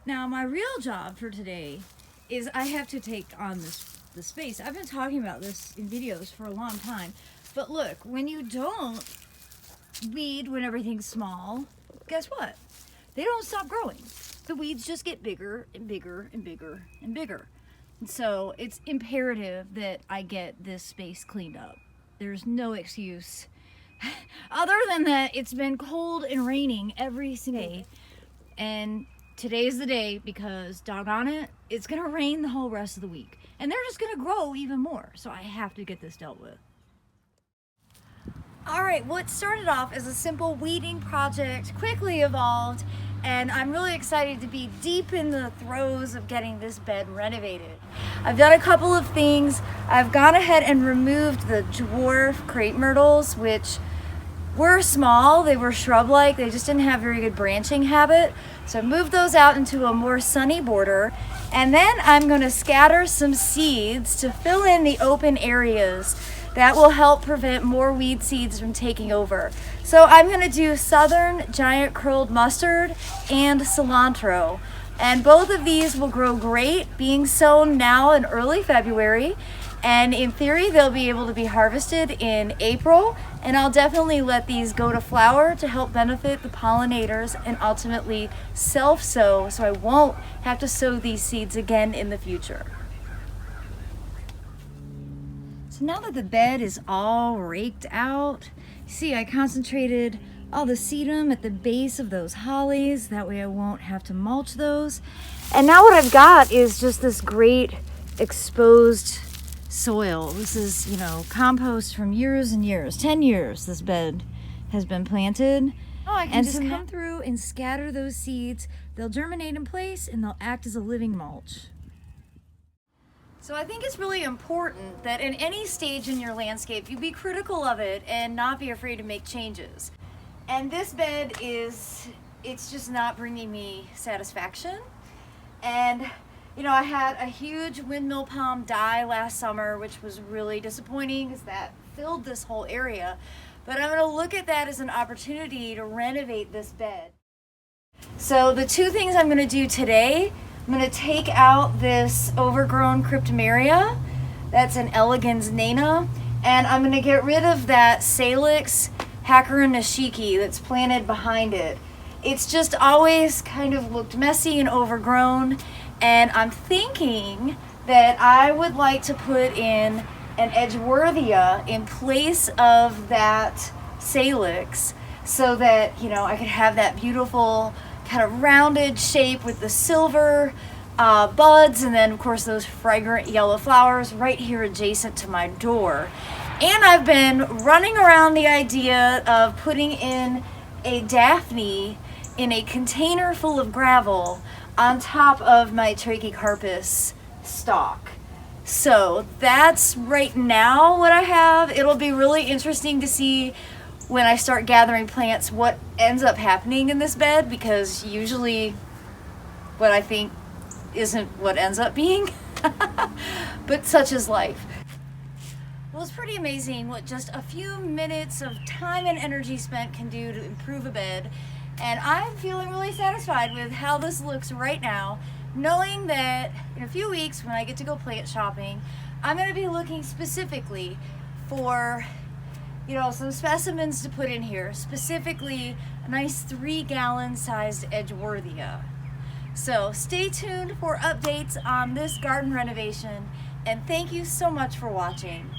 Now my real job for today is I have to take on the space. I've been talking about this in videos for a long time, but look, when you don't weed when everything's small, guess what? They don't stop growing. The weeds just get bigger and bigger and bigger and bigger. And so it's imperative that I get this space cleaned up. There's no excuse other than that it's been cold and raining every single day, and today's the day because doggone it, it's gonna rain the whole rest of the week and they're just gonna grow even more, so I have to get this dealt with. All right, what started off as a simple weeding project quickly evolved, and I'm really excited to be deep in the throes of getting this bed renovated. I've done a couple of things. I've gone ahead and removed the dwarf crepe myrtles, which were small, they were shrub-like, they just didn't have very good branching habit. So I moved those out into a more sunny border, and then I'm gonna scatter some seeds to fill in the open areas. That will help prevent more weed seeds from taking over. So I'm gonna do southern giant curled mustard and cilantro. And both of these will grow great, being sown now in early February. And in theory, they'll be able to be harvested in April. And I'll definitely let these go to flower to help benefit the pollinators and ultimately self-sow, so I won't have to sow these seeds again in the future. So now that the bed is all raked out, see, I concentrated all the sedum at the base of those hollies. That way I won't have to mulch those. And now what I've got is just this great exposed soil. This is, compost from years and years, 10 years this bed has been planted. I can just come through and scatter those seeds. They'll germinate in place and they'll act as a living mulch. So I think it's really important that in any stage in your landscape, you be critical of it and not be afraid to make changes. And this bed it's just not bringing me satisfaction. And I had a huge windmill palm die last summer, which was really disappointing because that filled this whole area. But I'm gonna look at that as an opportunity to renovate this bed. So the two things I'm gonna do today, I'm gonna take out this overgrown cryptomeria. That's an elegans nana. And I'm gonna get rid of that Salix Hackera nishiki that's planted behind it. It's just always kind of looked messy and overgrown. And I'm thinking that I would like to put in an Edgeworthia in place of that Salix, so that, I could have that beautiful kind of rounded shape with the silver buds, and then of course those fragrant yellow flowers right here adjacent to my door. And I've been running around the idea of putting in a Daphne in a container full of gravel on top of my Trachycarpus stalk. So that's right now what I have. It'll be really interesting to see when I start gathering plants what ends up happening in this bed, because usually what I think isn't what ends up being. But such is life. Well, it's pretty amazing what just a few minutes of time and energy spent can do to improve a bed. And I'm feeling really satisfied with how this looks right now, knowing that in a few weeks when I get to go plant shopping, I'm going to be looking specifically for some specimens to put in here, specifically a nice 3-gallon sized Edgeworthia. So stay tuned for updates on this garden renovation, and thank you so much for watching.